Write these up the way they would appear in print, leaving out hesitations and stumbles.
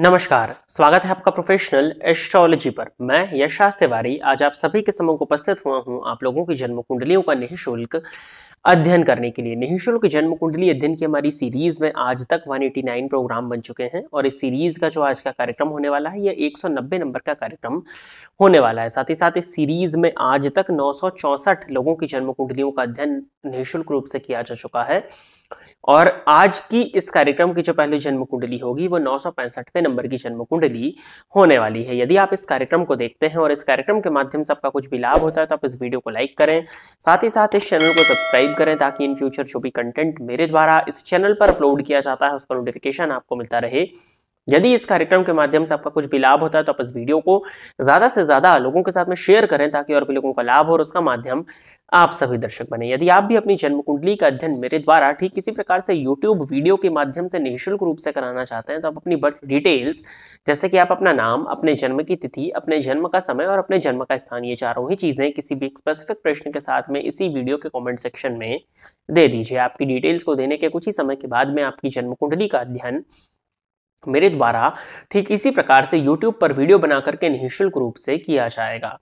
नमस्कार, स्वागत है आपका प्रोफेशनल एस्ट्रोलॉजी पर। मैं यश तिवारी आज आप सभी के सम्मुख उपस्थित हुआ हूं आप लोगों की जन्म कुंडलियों का निःशुल्क अध्ययन करने के लिए। निःशुल्क जन्म कुंडली अध्ययन की हमारी सीरीज में आज तक 189 प्रोग्राम बन चुके हैं और इस सीरीज का जो आज का कार्यक्रम होने वाला है यह 190 नंबर का कार्यक्रम होने वाला है। साथ ही साथ इस सीरीज में आज तक 964 लोगों की जन्म कुंडलियों का अध्ययन निःशुल्क रूप से किया जा चुका है और आज की इस कार्यक्रम की जो पहली जन्म कुंडली होगी वो 965वें नंबर की जन्म कुंडली होने वाली है। यदि आप इस कार्यक्रम को देखते हैं और इस कार्यक्रम के माध्यम से आपका कुछ भी लाभ होता है तो आप इस वीडियो को लाइक करें, साथ ही साथ इस चैनल को सब्सक्राइब करें ताकि इन फ्यूचर जो भी कंटेंट मेरे द्वारा इस चैनल पर अपलोड किया जाता है उसका नोटिफिकेशन आपको मिलता रहे। यदि इस कार्यक्रम के माध्यम से आपका कुछ भी लाभ होता है तो आप इस वीडियो को ज्यादा से ज्यादा लोगों के साथ में शेयर करें ताकि और भी लोगों का लाभ हो और उसका माध्यम आप सभी दर्शक बने। यदि आप भी अपनी जन्म कुंडली का अध्ययन मेरे द्वारा ठीक किसी प्रकार से यूट्यूब वीडियो के माध्यम से निःशुल्क रूप से कराना चाहते हैं तो आप अपनी बर्थ डिटेल्स जैसे कि आप अपना नाम, अपने जन्म की तिथि, अपने जन्म का समय और अपने जन्म का स्थान, ये चारों ही चीजें किसी भी स्पेसिफिक प्रश्न के साथ में इसी वीडियो के कमेंट सेक्शन में दे दीजिए। आपकी डिटेल्स को देने के कुछ ही समय के बाद में आपकी जन्म कुंडली का अध्ययन मेरे द्वारा ठीक इसी प्रकार से YouTube पर वीडियो बना करके निःशुल्क रूप से किया जाएगा।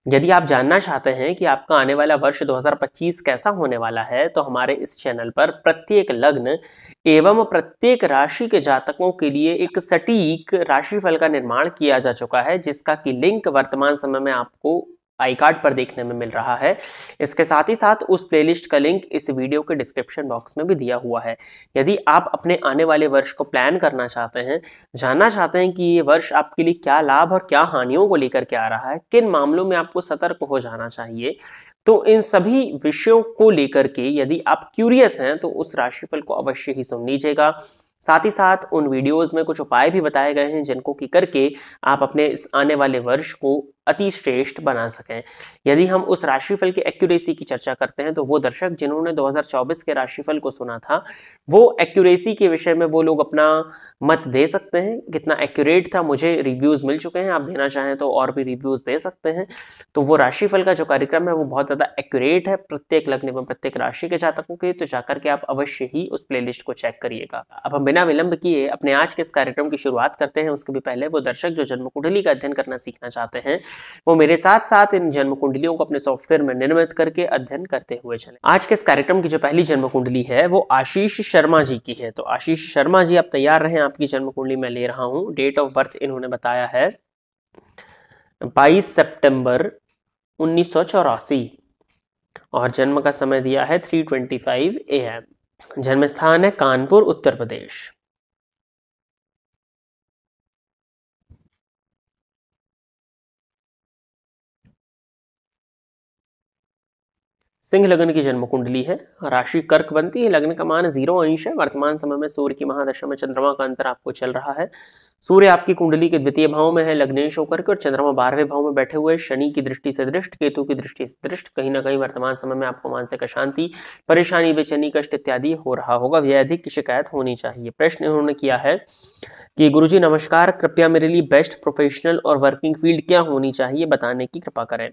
यदि आप जानना चाहते हैं कि आपका आने वाला वर्ष 2025 कैसा होने वाला है तो हमारे इस चैनल पर प्रत्येक लग्न एवं प्रत्येक राशि के जातकों के लिए एक सटीक राशिफल का निर्माण किया जा चुका है जिसका की लिंक वर्तमान समय में आपको आई कार्ड पर देखने में मिल रहा है। इसके साथ ही साथ उस प्लेलिस्ट का लिंक इस वीडियो के डिस्क्रिप्शन बॉक्स में भी दिया हुआ है। यदि आप अपने आने वाले वर्ष को प्लान करना चाहते हैं, जानना चाहते हैं कि ये वर्ष आपके लिए क्या लाभ और क्या हानियों को लेकर के आ रहा है, किन मामलों में आपको सतर्क हो जाना चाहिए, तो इन सभी विषयों को लेकर के यदि आप क्यूरियस हैं तो उस राशिफल को अवश्य ही सुन लीजिएगा। साथ ही साथ उन वीडियोस में कुछ उपाय भी बताए गए हैं जिनको की करके आप अपने इस आने वाले वर्ष को अति श्रेष्ठ बना सकें। यदि हम उस राशिफल की एक्यूरेसी की चर्चा करते हैं तो वो दर्शक जिन्होंने 2024 के राशिफल को सुना था वो एक्यूरेसी के विषय में वो लोग अपना मत दे सकते हैं, कितना एक्यूरेट था। मुझे रिव्यूज मिल चुके हैं, आप देना चाहें तो और भी रिव्यूज दे सकते हैं। तो वो राशिफल का जो कार्यक्रम है वो बहुत ज्यादा एक्यूरेट है प्रत्येक लग्न एवं प्रत्येक राशि के जातकों के, तो जाकर के आप अवश्य ही उस प्लेलिस्ट को चेक करिएगा। अब हम बिना विलंब किए अपने आज के इस कार्यक्रम की शुरुआत करते हैं। उसके भी पहले वो दर्शक जो जन्म कुंडली का अध्ययन करना सीखना चाहते हैं वो मेरे साथ साथ इन जन्म कुंडलियों को अपने सॉफ्टवेयर में निर्मित करके अध्ययन करते हुए चले। आज के इस कार्यक्रम की जो पहली जन्म कुंडली है वो आशीष शर्मा जी की है। तो आशीष शर्मा जी आप तैयार रहें, आपकी जन्म कुंडली मैं ले रहा हूं। डेट ऑफ बर्थ इन्होंने बताया है 22 सितंबर 1984 और जन्म का समय दिया है 3:25 AM। जन्म स्थान है कानपुर, उत्तर प्रदेश। सिंह लग्न की जन्म कुंडली है, राशि कर्क बनती है, लग्न का मान 0 अंश है। वर्तमान समय में सूर्य की महादशा में चंद्रमा का अंतर आपको चल रहा है। सूर्य आपकी कुंडली के द्वितीय भाव में है लग्नेश होकर के और चंद्रमा 12वें भाव में बैठे हुए, शनि की दृष्टि से दृष्ट, केतु की दृष्टि से दृष्ट। कहीं ना कहीं वर्तमान समय में आपको मानसिक अशांति, परेशानी, बेचैनी, कष्ट इत्यादि हो रहा होगा। व्यधिक की शिकायत होनी चाहिए। प्रश्न इन्होंने किया है कि गुरुजी नमस्कार, कृपया मेरे लिए बेस्ट प्रोफेशनल और वर्किंग फील्ड क्या होनी चाहिए बताने की कृपा करें।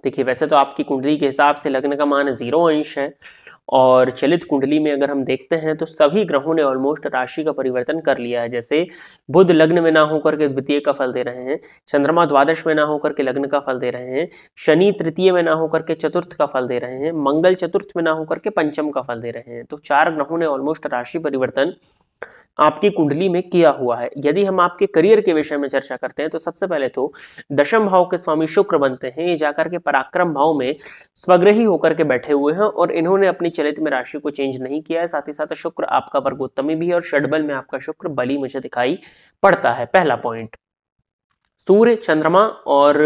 देखिए वैसे तो आपकी कुंडली के हिसाब से लग्न का मान 0 अंश है और चलित कुंडली में अगर हम देखते हैं तो सभी ग्रहों ने ऑलमोस्ट राशि का परिवर्तन कर लिया है। जैसे बुध लग्न में ना होकर के द्वितीय का फल दे रहे हैं, चंद्रमा द्वादश में ना होकर के लग्न का फल दे रहे हैं, शनि तृतीय में ना होकर के चतुर्थ का फल दे रहे हैं, मंगल चतुर्थ में ना होकर के पंचम का फल दे रहे हैं। तो 4 ग्रहों ने ऑलमोस्ट राशि परिवर्तन आपकी कुंडली में किया हुआ है। यदि हम आपके करियर के विषय में चर्चा करते हैं तो सबसे पहले तो दशम भाव के स्वामी शुक्र बनते हैं। ये जाकर के पराक्रम भाव में स्वग्रही होकर के बैठे हुए हैं और इन्होंने अपनी चलित में राशि को चेंज नहीं किया है। साथ ही साथ शुक्र आपका वर्गोत्तमी भी है और षडबल में आपका शुक्र बली मुझे दिखाई पड़ता है। पहला पॉइंट। सूर्य, चंद्रमा और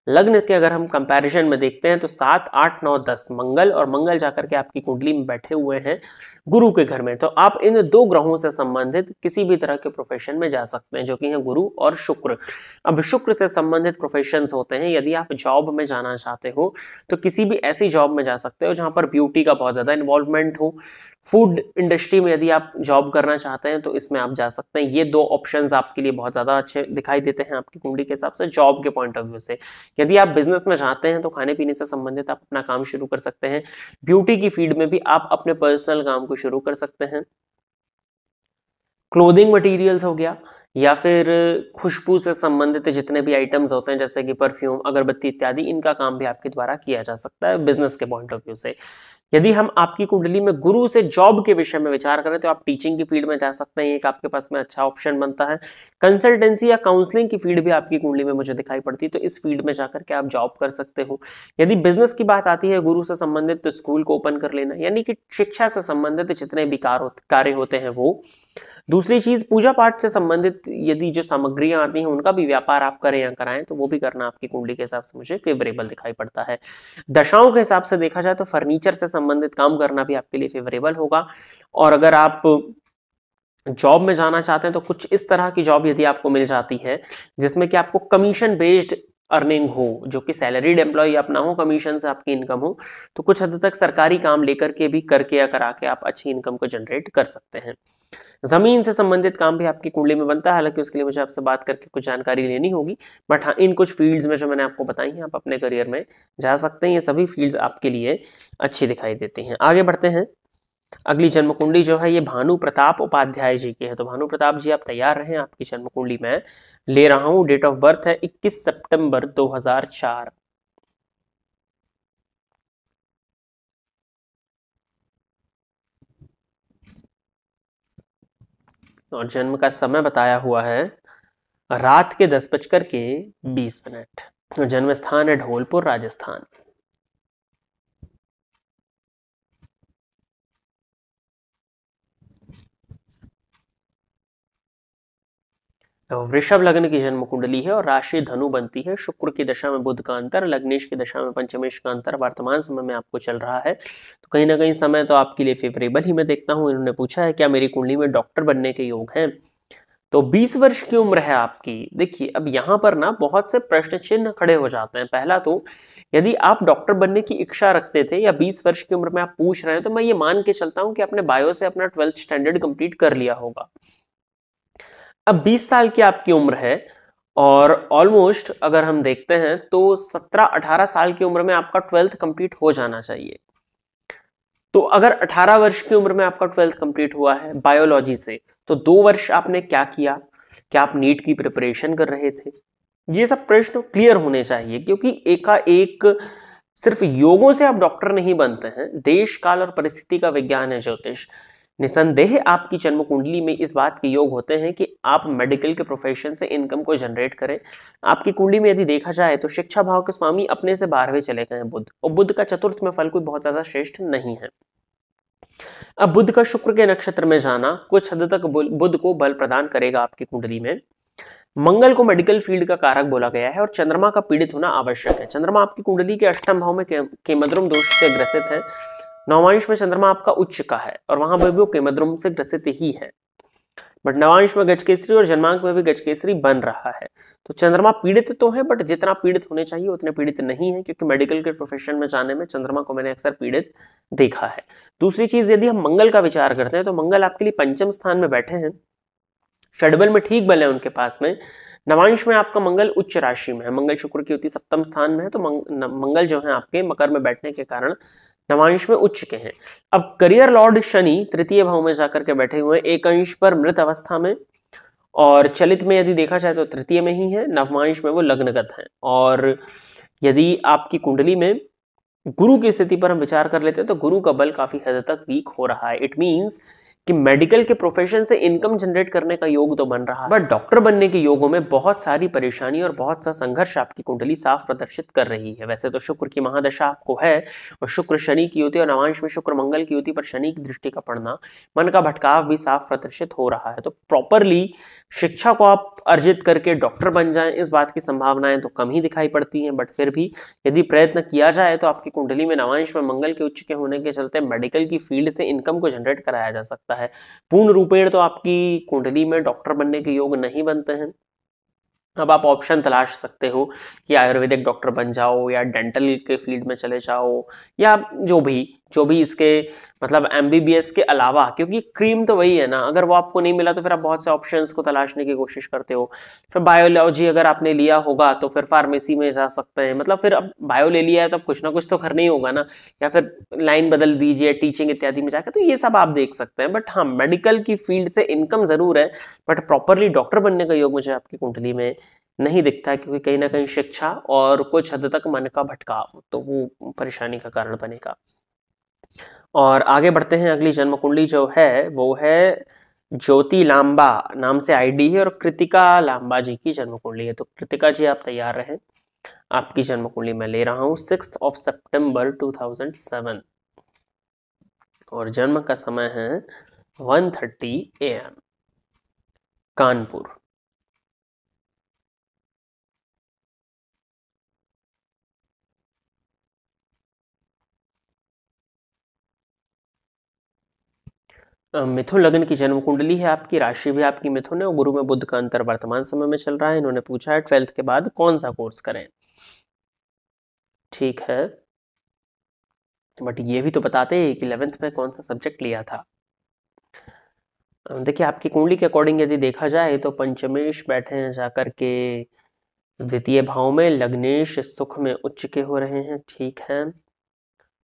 लग्न के अगर हम कंपैरिजन में देखते हैं तो 7, 8, 9, 10 मंगल और मंगल जाकर के आपकी कुंडली में बैठे हुए हैं गुरु के घर में। तो आप इन 2 ग्रहों से संबंधित किसी भी तरह के प्रोफेशन में जा सकते हैं जो कि हैं गुरु और शुक्र। अब शुक्र से संबंधित प्रोफेशंस होते हैं। यदि आप जॉब में जाना चाहते हो तो किसी भी ऐसी जॉब में जा सकते हो जहां पर ब्यूटी का बहुत ज्यादा इन्वॉल्वमेंट हो। फूड इंडस्ट्री में यदि आप जॉब करना चाहते हैं तो इसमें आप जा सकते हैं। ये 2 ऑप्शंस आपके लिए बहुत ज्यादा अच्छे दिखाई देते हैं आपकी कुंडली के हिसाब से जॉब के पॉइंट ऑफ व्यू से। यदि आप बिजनेस में चाहते हैं तो खाने पीने से संबंधित आप अपना काम शुरू कर सकते हैं। ब्यूटी की फील्ड में भी आप अपने पर्सनल काम को शुरू कर सकते हैं। क्लोथिंग मटेरियल्स हो गया या फिर खुशबू से संबंधित जितने भी आइटम्स होते हैं जैसे कि परफ्यूम, अगरबत्ती इत्यादि, इनका काम भी आपके द्वारा किया जा सकता है बिजनेस के पॉइंट ऑफ व्यू से। यदि हम आपकी कुंडली में गुरु से जॉब के विषय में विचार करें तो आप टीचिंग की फील्ड में जा सकते हैं, एक आपके पास में अच्छा ऑप्शन बनता है। कंसल्टेंसी या काउंसलिंग की फील्ड भी आपकी कुंडली में मुझे दिखाई पड़ती है, तो इस फील्ड में जाकर के आप जॉब कर सकते हो। यदि बिजनेस की बात आती है गुरु से संबंधित, तो स्कूल को ओपन कर लेना, यानी कि शिक्षा से संबंधित जितने भी कार्य होते हैं वो। दूसरी चीज, पूजा पाठ से संबंधित यदि जो सामग्रियां आती हैं उनका भी व्यापार आप करें या कराएं तो वो भी करना आपकी कुंडली के हिसाब से मुझे फेवरेबल दिखाई पड़ता है। दशाओं के हिसाब से देखा जाए तो फर्नीचर से संबंधित काम करना भी आपके लिए फेवरेबल होगा। और अगर आप जॉब में जाना चाहते हैं तो कुछ इस तरह की जॉब यदि आपको मिल जाती है जिसमें कि आपको कमीशन बेस्ड अर्निंग हो, जो कि सैलरीड एम्प्लॉय आप ना हो, कमीशन से आपकी इनकम हो, तो कुछ हद तक सरकारी काम लेकर के भी करके या करा के आप अच्छी इनकम को जनरेट कर सकते हैं। जमीन से संबंधित काम भी आपकी कुंडली में बनता है, हालांकि उसके लिए मुझे आपसे बात करके कुछ जानकारी लेनी होगी, बट हाँ, इन कुछ फील्ड्स में जो मैंने आपको बताई हैं आप अपने करियर में जा सकते हैं। ये सभी फील्ड्स आपके लिए अच्छी दिखाई देती हैं। आगे बढ़ते हैं। अगली जन्म कुंडली जो है ये भानु प्रताप उपाध्याय जी की है। तो भानु प्रताप जी आप तैयार रहें, आपकी जन्म कुंडली में ले रहा हूं। डेट ऑफ बर्थ है 21 सितंबर 2004 और जन्म का समय बताया हुआ है रात के 10:20। और जन्म स्थान है धौलपुर, राजस्थान। वृषभ लग्न की जन्म कुंडली है और राशि धनु बनती है। शुक्र की दशा में बुध का अंतर, लग्नेश की दशा में पंचमेश का अंतर वर्तमान समय में आपको चल रहा है, तो कहीं ना कहीं समय तो आपके लिए फेवरेबल ही मैं देखता हूं। इन्होंने पूछा है क्या मेरी कुंडली में डॉक्टर बनने के योग हैं, तो 20 वर्ष की उम्र है आपकी। देखिए अब यहां पर ना बहुत से प्रश्न चिन्ह खड़े हो जाते हैं। पहला तो, यदि आप डॉक्टर बनने की इच्छा रखते थे या 20 वर्ष की उम्र में आप पूछ रहे हैं, तो मैं ये मान के चलता हूं कि आपने बायो से अपना 12th स्टैंडर्ड कंप्लीट कर लिया होगा। अब 20 साल की आपकी उम्र है और ऑलमोस्ट अगर हम देखते हैं तो 17-18 साल की उम्र में आपका 12th कंप्लीट हो जाना चाहिए। तो अगर 18 वर्ष की उम्र में आपका 12th कंप्लीट हुआ है बायोलॉजी से, तो 2 वर्ष आपने क्या किया? क्या आप नीट की प्रिपरेशन कर रहे थे? ये सब प्रश्न क्लियर होने चाहिए, क्योंकि एकाएक सिर्फ योगों से आप डॉक्टर नहीं बनते हैं। देश काल और परिस्थिति का विज्ञान है ज्योतिष। निसंदेह आपकी जन्म कुंडली में इस बात के योग होते हैं कि आप मेडिकल के प्रोफेशन से इनकम को जनरेट करें। आपकी कुंडली में यदि देखा जाए तो शिक्षा भाव के स्वामी अपने से 12वें चले गए हैं बुध, और बुध का चतुर्थ में फल कोई बहुत ज्यादा श्रेष्ठ नहीं है। अब बुध का शुक्र के नक्षत्र में जाना कुछ हद तक बुध को बल प्रदान करेगा आपकी कुंडली में। मंगल को मेडिकल फील्ड का कारक बोला गया है और चंद्रमा का पीड़ित होना आवश्यक है। चंद्रमा आपकी कुंडली के अष्टम भाव में केमद्रुम दोष से ग्रसित है। नवांश में चंद्रमा आपका उच्च का है और वहां पर वो केमद्रुम से ग्रसित ही है, बट नवांश में गजकेसरी और जन्मांक में भी गजकेसरी बन रहा है। तो चंद्रमा पीड़ित तो है, बट जितना पीड़ित होने चाहिए उतने पीड़ित नहीं है, क्योंकि मेडिकल के प्रोफेशन में जाने में चंद्रमा को मैंने अक्सर पीड़ित देखा है। दूसरी चीज, यदि हम मंगल का विचार करते हैं तो मंगल आपके लिए पंचम स्थान में बैठे हैं, षडबल में ठीक बल है उनके पास में। नवांश में आपका मंगल उच्च राशि में है, मंगल शुक्र की युति सप्तम स्थान में है, तो मंगल जो है आपके मकर में बैठने के कारण नवांश में उच्च के हैं। अब करियर लॉर्ड शनि तृतीय भाव में जाकर के बैठे हुए हैं, एक अंश पर मृत अवस्था में, और चलित में यदि देखा जाए तो तृतीय में ही है, नवमांश में वो लग्नगत है। और यदि आपकी कुंडली में गुरु की स्थिति पर हम विचार कर लेते हैं तो गुरु का बल काफी हद तक वीक हो रहा है। इट मींस कि मेडिकल के प्रोफेशन से इनकम जनरेट करने का योग तो बन रहा है, बट डॉक्टर बनने के योगों में बहुत सारी परेशानी और बहुत सा संघर्ष आपकी कुंडली साफ प्रदर्शित कर रही है। वैसे तो शुक्र की महादशा आपको है और शुक्र शनि की युति और नवांश में शुक्र मंगल की युति पर शनि की दृष्टि का पड़ना, मन का भटकाव भी साफ प्रदर्शित हो रहा है। तो प्रॉपरली शिक्षा को आप अर्जित करके डॉक्टर बन जाएं, इस बात की संभावनाएं तो कम ही दिखाई पड़ती हैं, बट फिर भी यदि प्रयत्न किया जाए तो आपकी कुंडली में नवांश में मंगल के उच्च के होने के चलते मेडिकल की फील्ड से इनकम को जनरेट कराया जा सकता है। पूर्ण रूपेण तो आपकी कुंडली में डॉक्टर बनने के योग नहीं बनते हैं। अब आप ऑप्शन तलाश सकते हो कि आयुर्वेदिक डॉक्टर बन जाओ या डेंटल के फील्ड में चले जाओ, या जो भी जो भी इसके मतलब MBBS के अलावा, क्योंकि क्रीम तो वही है ना, अगर वो आपको नहीं मिला तो फिर आप बहुत से ऑप्शंस को तलाशने की कोशिश करते हो। फिर बायोलॉजी अगर आपने लिया होगा तो फिर फार्मेसी में जा सकते हैं, मतलब फिर अब बायो ले लिया है तो अब कुछ ना कुछ तो करना ही होगा ना, या फिर लाइन बदल दीजिए टीचिंग इत्यादि में जाकर, तो ये सब आप देख सकते हैं। बट हाँ, मेडिकल की फील्ड से इनकम जरूर है, बट प्रॉपरली डॉक्टर बनने का योग मुझे आपकी कुंडली में नहीं दिखता है, क्योंकि कहीं ना कहीं शिक्षा और कुछ हद तक मन का भटकाव तो वो परेशानी का कारण बनेगा। और आगे बढ़ते हैं, अगली जन्म कुंडली जो है वो है ज्योति लांबा नाम से आईडी है, और कृतिका लांबा जी की जन्म कुंडली है। तो कृतिका जी आप तैयार रहें, आपकी जन्म कुंडली मैं ले रहा हूं 6 सितंबर 2007, और जन्म का समय है 1:30 AM, कानपुर। मिथुन लग्न की जन्म कुंडली है आपकी, राशि भी आपकी मिथुन है, और गुरु में बुध का अंतर वर्तमान समय में चल रहा है। इन्होंने पूछा है 12th के बाद कौन सा कोर्स करें। ठीक है, बट ये भी तो बताते हैं कि 11th में कौन सा सब्जेक्ट लिया था। देखिए आपकी कुंडली के अकॉर्डिंग यदि देखा जाए तो पंचमेश बैठे हैं जाकर के द्वितीय भाव में, लग्नेश सुख में उच्च के हो रहे हैं, ठीक है,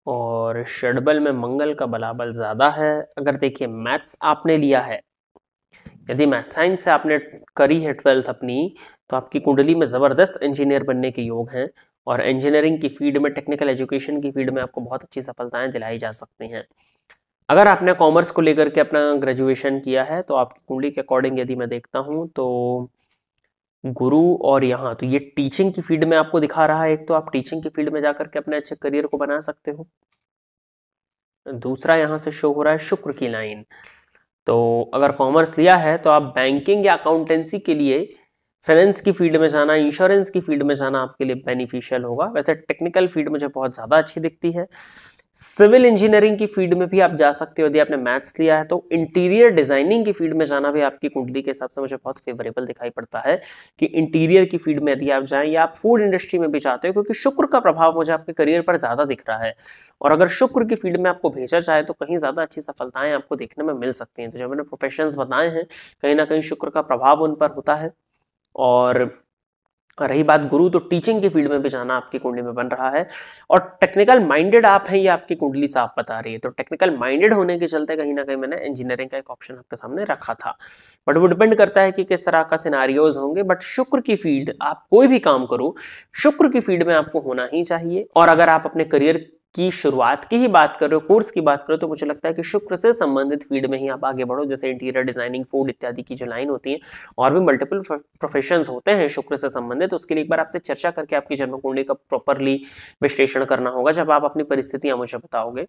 और षडबल में मंगल का बलाबल ज्यादा है। अगर देखिए मैथ्स आपने लिया है, यदि मैथ साइंस से आपने करी है 12th अपनी, तो आपकी कुंडली में जबरदस्त इंजीनियर बनने के योग हैं, और इंजीनियरिंग की फील्ड में, टेक्निकल एजुकेशन की फील्ड में आपको बहुत अच्छी सफलताएं दिलाई जा सकती हैं। अगर आपने कॉमर्स को लेकर के अपना ग्रेजुएशन किया है तो आपकी कुंडली के अकॉर्डिंग यदि मैं देखता हूं तो गुरु, और यहाँ तो ये टीचिंग की फील्ड में आपको दिखा रहा है, एक तो आप टीचिंग की फील्ड में जाकर के अपने अच्छे करियर को बना सकते हो। दूसरा यहाँ से शो हो रहा है शुक्र की लाइन, तो अगर कॉमर्स लिया है तो आप बैंकिंग या अकाउंटेंसी के लिए फाइनेंस की फील्ड में जाना, इंश्योरेंस की फील्ड में जाना आपके लिए बेनिफिशियल होगा। वैसे टेक्निकल फील्ड मुझे बहुत ज़्यादा अच्छी दिखती है। सिविल इंजीनियरिंग की फील्ड में भी आप जा सकते हो यदि आपने मैथ्स लिया है, तो इंटीरियर डिजाइनिंग की फील्ड में जाना भी आपकी कुंडली के हिसाब से मुझे बहुत फेवरेबल दिखाई पड़ता है, कि इंटीरियर की फील्ड में यदि आप जाएं, या आप फूड इंडस्ट्री में भी चाहते हो, क्योंकि शुक्र का प्रभाव मुझे आपके करियर पर ज्यादा दिख रहा है, और अगर शुक्र की फील्ड में आपको भेजा जाए तो कहीं ज्यादा अच्छी सफलताएं आपको देखने में मिल सकती हैं। तो जो मैंने प्रोफेशंस बताए हैं, कहीं ना कहीं शुक्र का प्रभाव उन पर होता है। और रही बात गुरु, तो टीचिंग की फील्ड में भी जाना आपकी कुंडली में बन रहा है, और टेक्निकल माइंडेड आप हैं, ये आपकी कुंडली साफ बता रही है। तो टेक्निकल माइंडेड होने के चलते कहीं ना कहीं मैंने इंजीनियरिंग का एक ऑप्शन आपके सामने रखा था, बट वो डिपेंड करता है कि किस तरह का सिनारियोज होंगे। बट शुक्र की फील्ड, आप कोई भी काम करो शुक्र की फील्ड में आपको होना ही चाहिए। और अगर आप अपने करियर की शुरुआत की ही बात कर रहे हो, कोर्स की बात करो, तो मुझे लगता है कि शुक्र से संबंधित फील्ड में ही आप आगे बढ़ो, जैसे इंटीरियर डिजाइनिंग, फूड इत्यादि की जो लाइन होती है, और भी मल्टीपल प्रोफेशंस होते हैं शुक्र से संबंधित। उसके लिए एक बार आपसे चर्चा करके आपकी जन्म कुंडली का प्रॉपरली विश्लेषण करना होगा, जब आप अपनी परिस्थितियां मुझे बताओगे।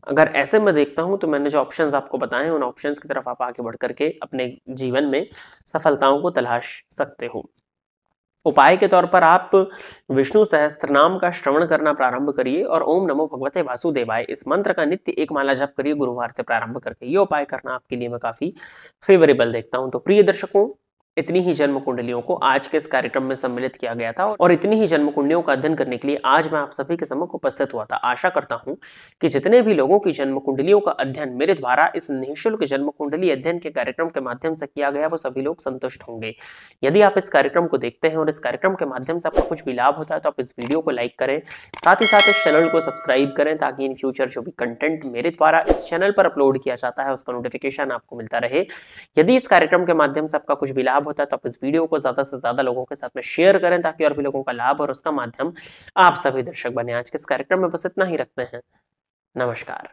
अगर ऐसे मैं देखता हूं तो मैंने जो ऑप्शंस आपको बताए हैं, उन ऑप्शंस की तरफ आप आगे बढ़ करके अपने जीवन में सफलताओं को तलाश सकते हो। उपाय के तौर पर आप विष्णु सहस्त्रनाम का श्रवण करना प्रारंभ करिए, और ओम नमो भगवते वासुदेवाय इस मंत्र का नित्य एक माला जप करिए गुरुवार से प्रारंभ करके। ये उपाय करना आपके लिए मैं काफी फेवरेबल देखता हूं। तो प्रिय दर्शकों, इतनी ही जन्म कुंडलियों को आज के इस कार्यक्रम में सम्मिलित किया गया था, और इतनी ही जन्म कुंडलियों का अध्ययन करने के लिए आज मैं आप सभी के सम्मुख उपस्थित हुआ था। आशा करता हूं कि जितने भी लोगों की जन्म कुंडलियों का अध्ययन मेरे द्वारा इस निःशुल्क जन्म कुंडली अध्ययन के कार्यक्रम के माध्यम से किया गया, वो सभी लोग संतुष्ट होंगे। यदि आप इस कार्यक्रम को देखते हैं और इस कार्यक्रम के माध्यम से आपको कुछ भी लाभ होता है, तो आप इस वीडियो को लाइक करें, साथ ही साथ इस चैनल को सब्सक्राइब करें, ताकि इन फ्यूचर जो भी कंटेंट मेरे द्वारा इस चैनल पर अपलोड किया जाता है उसका नोटिफिकेशन आपको मिलता रहे। यदि इस कार्यक्रम के माध्यम से आपका कुछ भी लाभ होता है, तो आप इस वीडियो को ज्यादा से ज्यादा लोगों के साथ में शेयर करें, ताकि और भी लोगों का लाभ और उसका माध्यम आप सभी दर्शक बने। आज के इस कार्यक्रम में बस इतना ही रखते हैं। नमस्कार।